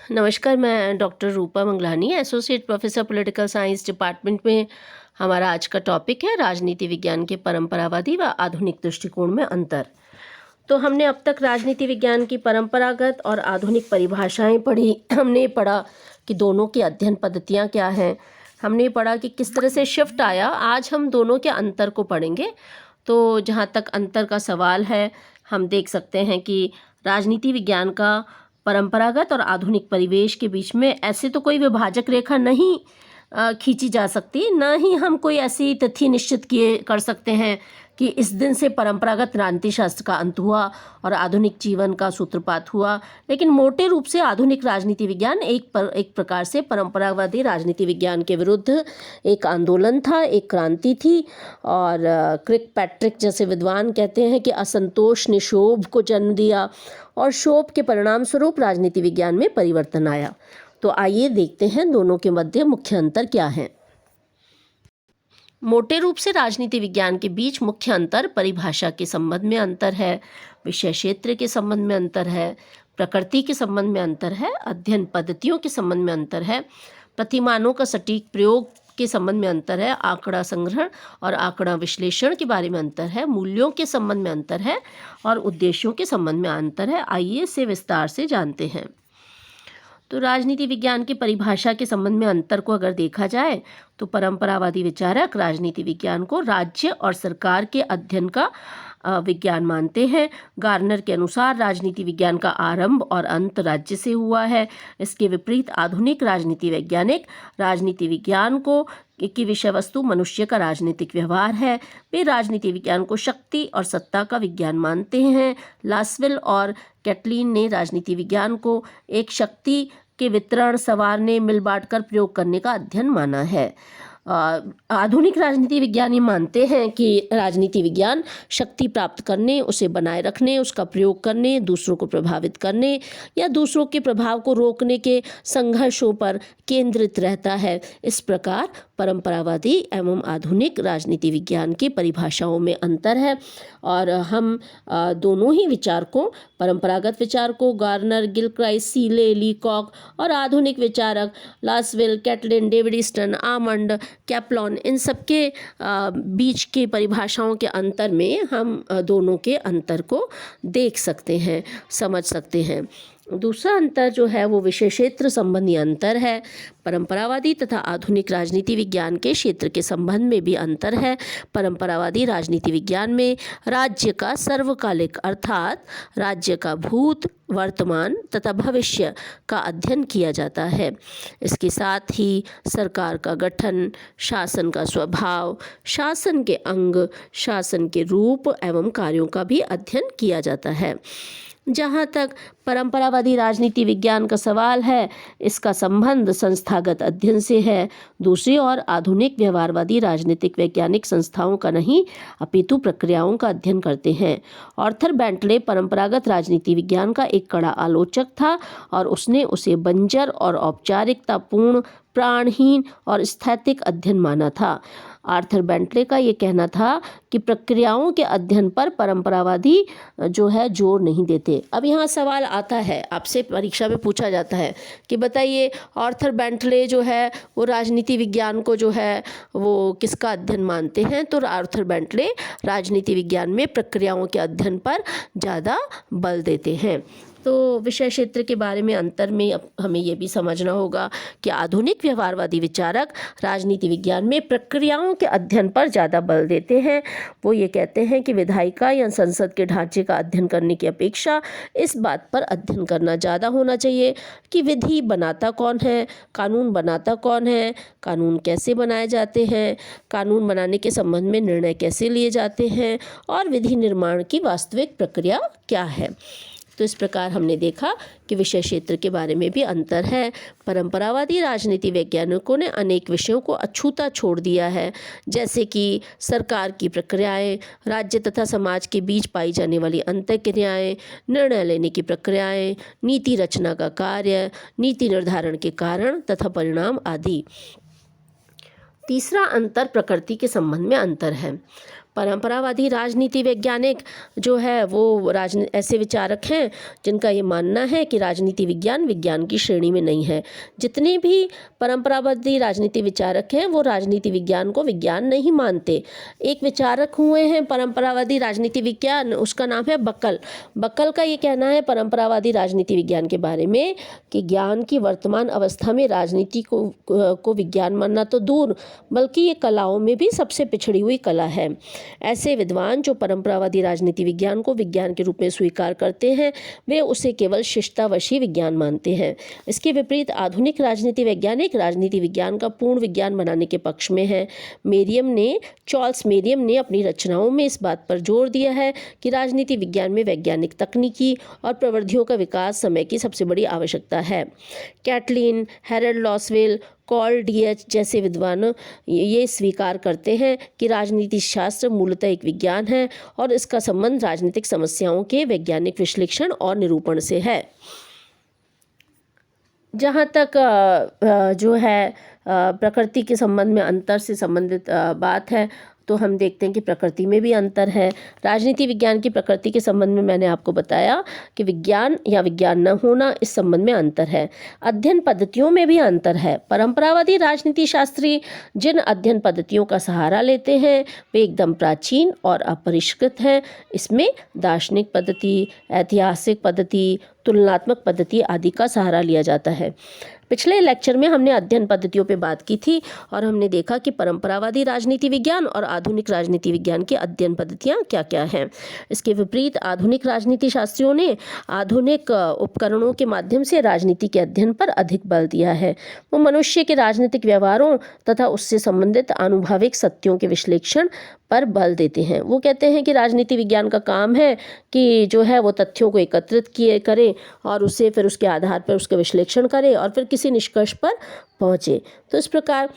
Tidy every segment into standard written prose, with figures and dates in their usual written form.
नमस्कार, मैं doctor Roopa Manglani, associate professor political science department में। हमारा आज का टॉपिक है राजनीति विज्ञान के परंपरावादी व आधुनिक दृष्टिकोण में अंतर। तो हमने अब तक राजनीति विज्ञान की परंपरागत और आधुनिक परिभाषाएं पढ़ी। हमने पढ़ा कि दोनों की अध्ययन पद्धतियां क्या हैं। हमने पढ़ा कि किस तरह से शिफ्ट आया। आज हम दोनों के अंतर को पढ़ेंगे। तो जहाँ तक अंतर का सवाल है, हम देख सकते हैं कि राजनीति विज्ञान का परंपरागत और आधुनिक परिवेश के बीच में ऐसे तो कोई विभाजक रेखा नहीं खींची जा सकती, न ही हम कोई ऐसी तिथि निश्चित किए कर सकते हैं कि इस दिन से परंपरागत राजनीति शास्त्र का अंत हुआ और आधुनिक जीवन का सूत्रपात हुआ। लेकिन मोटे रूप से आधुनिक राजनीति विज्ञान एक प्रकार से परंपरावादी राजनीति विज्ञान के विरुद्ध एक आंदोलन था, एक क्रांति थी। और क्रिक पैट्रिक जैसे विद्वान कहते हैं कि असंतोष ने शोभ को जन्म दिया और शोभ के परिणाम स्वरूप राजनीति विज्ञान में परिवर्तन आया। तो आइए देखते हैं दोनों के मध्य मुख्य अंतर क्या है। मोटे रूप से राजनीति विज्ञान के बीच मुख्य अंतर परिभाषा के संबंध में अंतर है, विषय क्षेत्र के संबंध में अंतर है, प्रकृति के संबंध में अंतर है, अध्ययन पद्धतियों के संबंध में अंतर है, प्रतिमानों का सटीक प्रयोग के संबंध में अंतर है, आंकड़ा संग्रहण और आंकड़ा विश्लेषण के बारे में अंतर है, मूल्यों के संबंध में अंतर है और उद्देश्यों के संबंध में अंतर है। आइए इसे विस्तार से जानते हैं। तो राजनीति विज्ञान की परिभाषा के संबंध में अंतर को अगर देखा जाए तो परंपरावादी विचारक राजनीति विज्ञान को राज्य और सरकार के अध्ययन का विज्ञान मानते हैं। गार्नर के अनुसार राजनीति विज्ञान का आरंभ और अंत राज्य से हुआ है। इसके विपरीत आधुनिक राजनीति वैज्ञानिक राजनीति विज्ञान को की विषय वस्तु मनुष्य का राजनीतिक व्यवहार है। वे राजनीति विज्ञान को शक्ति और सत्ता का विज्ञान मानते हैं। लासवेल और कैटलिन ने राजनीति विज्ञान को एक शक्ति के वितरण, संवारने, मिल बांट कर प्रयोग करने का अध्ययन माना है। आधुनिक राजनीति विज्ञानी मानते हैं कि राजनीति विज्ञान शक्ति प्राप्त करने, उसे बनाए रखने, उसका प्रयोग करने, दूसरों को प्रभावित करने या दूसरों के प्रभाव को रोकने के संघर्षों पर केंद्रित रहता है। इस प्रकार परंपरावादी एवं आधुनिक राजनीति विज्ञान की परिभाषाओं में अंतर है और हम दोनों ही विचारकों, परंपरागत विचारकों गार्नर, गिलक्राइस्ट, सीले, लीकॉक और आधुनिक विचारक Lasswell, Catlin, David Easton, Almond, Kaplan, इन सब के बीच की परिभाषाओं के अंतर में हम दोनों के अंतर को देख सकते हैं, समझ सकते हैं। दूसरा अंतर जो है वो विषय क्षेत्र संबंधी अंतर है। परंपरावादी तथा आधुनिक राजनीति विज्ञान के क्षेत्र के संबंध में भी अंतर है। परंपरावादी राजनीति विज्ञान में राज्य का सर्वकालिक अर्थात राज्य का भूत, वर्तमान तथा भविष्य का अध्ययन किया जाता है। इसके साथ ही सरकार का गठन, शासन का स्वभाव, शासन के अंग, शासन के रूप एवं कार्यों का भी अध्ययन किया जाता है। जहाँ तक परंपरावादी राजनीति विज्ञान का सवाल है, इसका संबंध संस्थागत अध्ययन से है। दूसरी ओर आधुनिक व्यवहारवादी राजनीतिक वैज्ञानिक संस्थाओं का नहीं अपितु प्रक्रियाओं का अध्ययन करते हैं। आर्थर बेंटले परंपरागत राजनीति विज्ञान का एक कड़ा आलोचक था और उसने उसे बंजर और औपचारिकतापूर्ण, प्राणहीन और स्थैतिक अध्ययन माना था। आर्थर बेंटले का ये कहना था कि प्रक्रियाओं के अध्ययन पर परंपरावादी जो है जोर नहीं देते। अब यहाँ सवाल आता है, आपसे परीक्षा में पूछा जाता है कि बताइए आर्थर बेंटले जो है वो राजनीति विज्ञान को जो है वो किसका अध्ययन मानते हैं। तो आर्थर बेंटले राजनीति विज्ञान में प्रक्रियाओं के अध्ययन पर ज़्यादा बल देते हैं। तो विषय क्षेत्र के बारे में अंतर में अब हमें ये भी समझना होगा कि आधुनिक व्यवहारवादी विचारक राजनीति विज्ञान में प्रक्रियाओं के अध्ययन पर ज़्यादा बल देते हैं। वो ये कहते हैं कि विधायिका या संसद के ढांचे का अध्ययन करने की अपेक्षा इस बात पर अध्ययन करना ज़्यादा होना चाहिए कि विधि बनाता कौन है, कानून बनाता कौन है, कानून कैसे बनाए जाते हैं, कानून बनाने के संबंध में निर्णय कैसे लिए जाते हैं और विधि निर्माण की वास्तविक प्रक्रिया क्या है। तो इस प्रकार हमने देखा कि विषय क्षेत्र के बारे में भी अंतर है। परंपरावादी राजनीति वैज्ञानिकों ने अनेक विषयों को अछूता छोड़ दिया है, जैसे कि सरकार की प्रक्रियाएं, राज्य तथा समाज के बीच पाई जाने वाली अंतःक्रियाएं, निर्णय लेने की प्रक्रियाएं, नीति रचना का कार्य, नीति निर्धारण के कारण तथा परिणाम आदि। तीसरा अंतर प्रकृति के संबंध में अंतर है। परंपरावादी राजनीति वैज्ञानिक जो है वो ऐसे विचारक हैं जिनका ये मानना है कि राजनीति विज्ञान विज्ञान की श्रेणी में नहीं है। जितने भी परंपरावादी राजनीति विचारक हैं वो राजनीति विज्ञान को विज्ञान नहीं मानते। एक विचारक हुए हैं परंपरावादी राजनीति विज्ञान, उसका नाम है बकल। बकल का ये कहना है परंपरावादी राजनीति विज्ञान के बारे में कि ज्ञान की वर्तमान अवस्था में राजनीति को विज्ञान मानना तो दूर, बल्कि ये कलाओं में भी सबसे पिछड़ी हुई कला है। ऐसे विद्वान जो परंपरावादी राजनीति विज्ञान को विज्ञान के रूप में स्वीकार करते हैं वे उसे केवल शिष्टावशी विज्ञान मानते हैं। इसके विपरीत आधुनिक राजनीति वैज्ञानिक राजनीति विज्ञान का पूर्ण विज्ञान बनाने के पक्ष में है। चार्ल्स मेरियम ने अपनी रचनाओं में इस बात पर जोर दिया है कि राजनीति विज्ञान में वैज्ञानिक तकनीकी और प्रविधियों का विकास समय की सबसे बड़ी आवश्यकता है। Catlin, Harold Lasswell, Cole DH जैसे विद्वान ये स्वीकार करते हैं कि राजनीति शास्त्र मूलतः एक विज्ञान है और इसका संबंध राजनीतिक समस्याओं के वैज्ञानिक विश्लेषण और निरूपण से है। जहाँ तक जो है प्रकृति के संबंध में अंतर से संबंधित बात है तो हम देखते हैं कि प्रकृति में भी अंतर है। राजनीति विज्ञान की प्रकृति के संबंध में मैंने आपको बताया कि विज्ञान या विज्ञान न होना, इस संबंध में अंतर है। अध्ययन पद्धतियों में भी अंतर है। परंपरावादी राजनीति शास्त्री जिन अध्ययन पद्धतियों का सहारा लेते हैं वे एकदम प्राचीन और अपरिष्कृत हैं। इसमें दार्शनिक पद्धति, ऐतिहासिक पद्धति, तुलनात्मक पद्धति आदि का सहारा लिया जाता है। पिछले लेक्चर में हमने अध्ययन पद्धतियों पे बात की थी और हमने देखा कि परंपरावादी राजनीति विज्ञान और आधुनिक राजनीति विज्ञान की अध्ययन पद्धतियाँ क्या क्या हैं। इसके विपरीत आधुनिक राजनीति शास्त्रियों ने आधुनिक उपकरणों के माध्यम से राजनीति के अध्ययन पर अधिक बल दिया है। वो मनुष्य के राजनीतिक व्यवहारों तथा उससे संबंधित आनुभाविक सत्यों के विश्लेषण पर बल देते हैं। वो कहते हैं कि राजनीति विज्ञान का काम है कि जो है वो तथ्यों को एकत्रित करे और उसे फिर उसके आधार पर उसका विश्लेषण करे और फिर किसी निष्कर्ष पर पहुँचे। तो इस प्रकार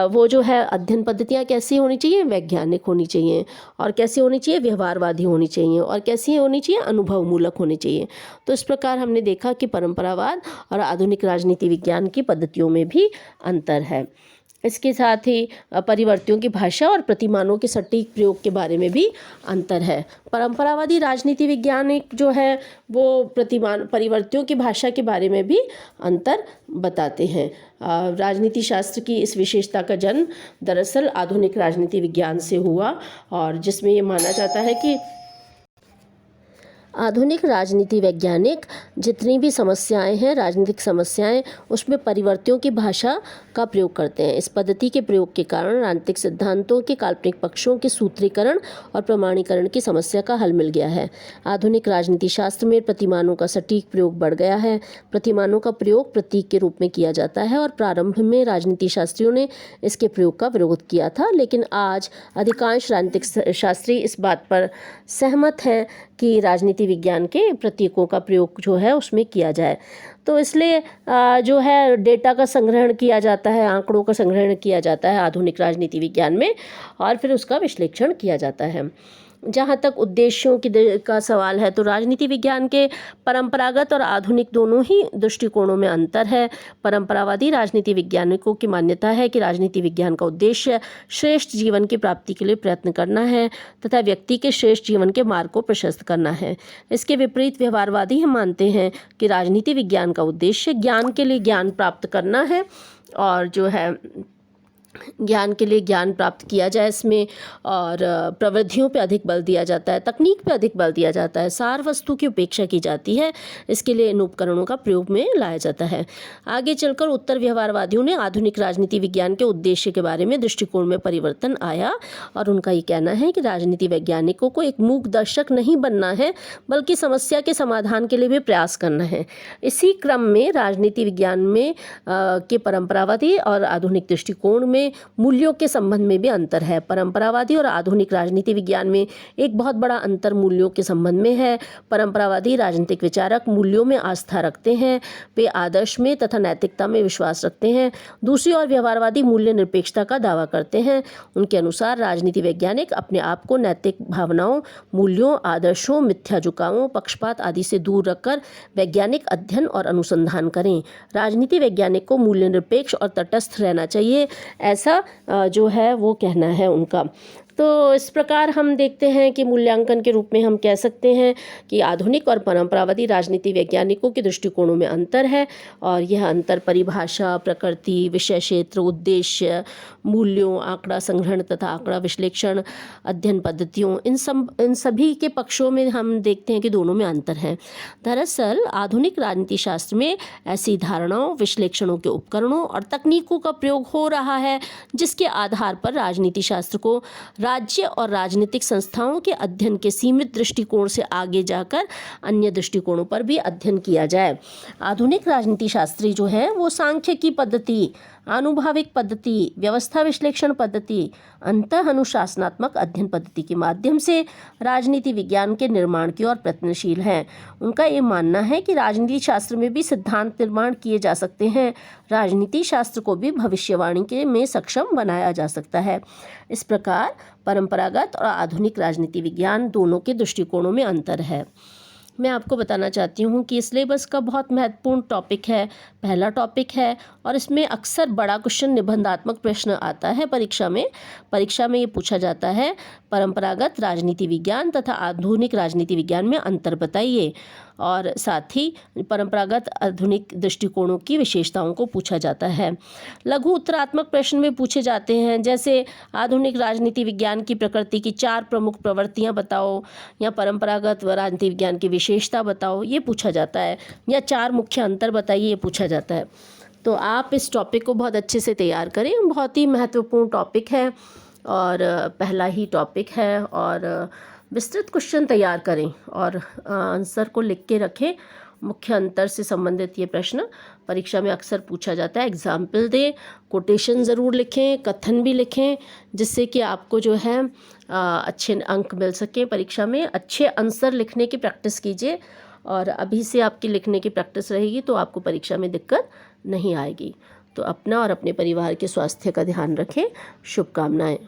वो जो है अध्ययन पद्धतियाँ कैसी होनी चाहिए, वैज्ञानिक होनी चाहिए, और कैसी होनी चाहिए, व्यवहारवादी होनी चाहिए, और कैसी होनी चाहिए, अनुभव मूलक होनी चाहिए। तो इस प्रकार हमने देखा कि परंपरावाद और आधुनिक राजनीति विज्ञान की पद्धतियों में भी अंतर है। इसके साथ ही परिवर्तियों की भाषा और प्रतिमानों के सटीक प्रयोग के बारे में भी अंतर है। परंपरावादी राजनीति वैज्ञानिक जो है वो परिवर्तियों की भाषा के बारे में भी अंतर बताते हैं। राजनीति शास्त्र की इस विशेषता का जन्म दरअसल आधुनिक राजनीति विज्ञान से हुआ और जिसमें ये माना जाता है कि आधुनिक राजनीति वैज्ञानिक जितनी भी समस्याएं हैं, राजनीतिक समस्याएं, उसमें परिवर्तियों की भाषा का प्रयोग करते हैं। इस पद्धति के प्रयोग के कारण राजनीतिक सिद्धांतों के काल्पनिक पक्षों के सूत्रीकरण और प्रमाणीकरण की समस्या का हल मिल गया है। आधुनिक राजनीति शास्त्र में प्रतिमानों का सटीक प्रयोग बढ़ गया है। प्रतिमानों का प्रयोग प्रतीक के रूप में किया जाता है और प्रारंभ में राजनीति शास्त्रियों ने इसके प्रयोग का विरोध किया था, लेकिन आज अधिकांश राजनीतिक शास्त्री इस बात पर सहमत हैं कि राजनीति विज्ञान के प्रतीकों का प्रयोग जो है उसमें किया जाए। तो इसलिए जो है डेटा का संग्रहण किया जाता है, आंकड़ों का संग्रहण किया जाता है आधुनिक राजनीति विज्ञान में और फिर उसका विश्लेषण किया जाता है। जहाँ तक उद्देश्यों का सवाल है तो राजनीति विज्ञान के परंपरागत और आधुनिक दोनों ही दृष्टिकोणों में अंतर है। परंपरावादी राजनीति वैज्ञानिकों की मान्यता है कि राजनीति विज्ञान का उद्देश्य श्रेष्ठ जीवन की प्राप्ति के लिए प्रयत्न करना है तथा व्यक्ति के श्रेष्ठ जीवन के मार्ग को प्रशस्त करना है। इसके विपरीत व्यवहारवादी हम मानते हैं कि राजनीति विज्ञान का उद्देश्य ज्ञान के लिए ज्ञान प्राप्त करना है और जो है ज्ञान के लिए ज्ञान प्राप्त किया जाए इसमें, और प्रविधियों पे अधिक बल दिया जाता है, तकनीक पे अधिक बल दिया जाता है, सार वस्तु की उपेक्षा की जाती है। इसके लिए इन उपकरणों का प्रयोग में लाया जाता है। आगे चलकर उत्तर व्यवहारवादियों ने आधुनिक राजनीति विज्ञान के उद्देश्य के बारे में दृष्टिकोण में परिवर्तन आया और उनका ये कहना है कि राजनीति वैज्ञानिकों को एक मूक दर्शक नहीं बनना है बल्कि समस्या के समाधान के लिए भी प्रयास करना है। इसी क्रम में राजनीति विज्ञान में के परंपरावादी और आधुनिक दृष्टिकोण में मूल्यों के संबंध में भी अंतर है। परंपरावादी और आधुनिक राजनीति विज्ञान में एक बहुत बड़ा अंतर मूल्यों के संबंध में है। परंपरावादी राजनीतिक विचारक मूल्यों में आस्था रखते हैं, वे आदर्श में तथा नैतिकता में विश्वास रखते हैं। दूसरी ओर व्यवहारवादी मूल्य निरपेक्षता का दावा करते हैं। उनके अनुसार राजनीति वैज्ञानिक अपने आप को नैतिक भावनाओं, मूल्यों, आदर्शों, मिथ्या झुकावों, पक्षपात आदि से दूर रखकर वैज्ञानिक अध्ययन और अनुसंधान करें। राजनीति वैज्ञानिक को मूल्य निरपेक्ष और तटस्थ रहना चाहिए, ऐसा जो है वो कहना है उनका। तो इस प्रकार हम देखते हैं कि मूल्यांकन के रूप में हम कह सकते हैं कि आधुनिक और परंपरावादी राजनीति वैज्ञानिकों के दृष्टिकोणों में अंतर है, और यह अंतर परिभाषा, प्रकृति, विषय क्षेत्र, उद्देश्य, मूल्यों, आंकड़ा संग्रहण तथा आंकड़ा विश्लेषण, अध्ययन पद्धतियों, इन सभी के पक्षों में हम देखते हैं कि दोनों में अंतर है। दरअसल आधुनिक राजनीति शास्त्र में ऐसी धारणाओं, विश्लेषणों के उपकरणों और तकनीकों का प्रयोग हो रहा है जिसके आधार पर राजनीति शास्त्र को राज्य और राजनीतिक संस्थाओं के अध्ययन के सीमित दृष्टिकोण से आगे जाकर अन्य दृष्टिकोणों पर भी अध्ययन किया जाए। आधुनिक राजनीति शास्त्री जो है वो सांख्यिकी पद्धति, आनुभाविक पद्धति, व्यवस्था विश्लेषण पद्धति, अंतः अनुशासनात्मक अध्ययन पद्धति के माध्यम से राजनीति विज्ञान के निर्माण की ओर प्रयत्नशील हैं। उनका ये मानना है कि राजनीति शास्त्र में भी सिद्धांत निर्माण किए जा सकते हैं, राजनीति शास्त्र को भी भविष्यवाणी के में सक्षम बनाया जा सकता है। इस प्रकार परंपरागत और आधुनिक राजनीति विज्ञान दोनों के दृष्टिकोणों में अंतर है। मैं आपको बताना चाहती हूँ कि सिलेबस का बहुत महत्वपूर्ण टॉपिक है, पहला टॉपिक है, और इसमें अक्सर बड़ा क्वेश्चन निबंधात्मक प्रश्न आता है परीक्षा में ये पूछा जाता है, परंपरागत राजनीति विज्ञान तथा आधुनिक राजनीति विज्ञान में अंतर बताइए, और साथ ही परंपरागत आधुनिक दृष्टिकोणों की विशेषताओं को पूछा जाता है। लघु उत्तरात्मक प्रश्न में पूछे जाते हैं, जैसे आधुनिक राजनीति विज्ञान की प्रकृति की 4 प्रमुख प्रवृत्तियां बताओ, या परंपरागत राजनीति विज्ञान की विशेषता बताओ, ये पूछा जाता है, या 4 मुख्य अंतर बताइए, ये पूछा जाता है। तो आप इस टॉपिक को बहुत अच्छे से तैयार करें, बहुत ही महत्वपूर्ण टॉपिक है और पहला ही टॉपिक है, और विस्तृत क्वेश्चन तैयार करें और आंसर को लिख के रखें। मुख्य अंतर से संबंधित ये प्रश्न परीक्षा में अक्सर पूछा जाता है। एग्जाम्पल दें, कोटेशन ज़रूर लिखें, कथन भी लिखें, जिससे कि आपको जो है अच्छे अंक मिल सके परीक्षा में। अच्छे आंसर लिखने की प्रैक्टिस कीजिए, और अभी से आपकी लिखने की प्रैक्टिस रहेगी तो आपको परीक्षा में दिक्कत नहीं आएगी। तो अपना और अपने परिवार के स्वास्थ्य का ध्यान रखें। शुभकामनाएं।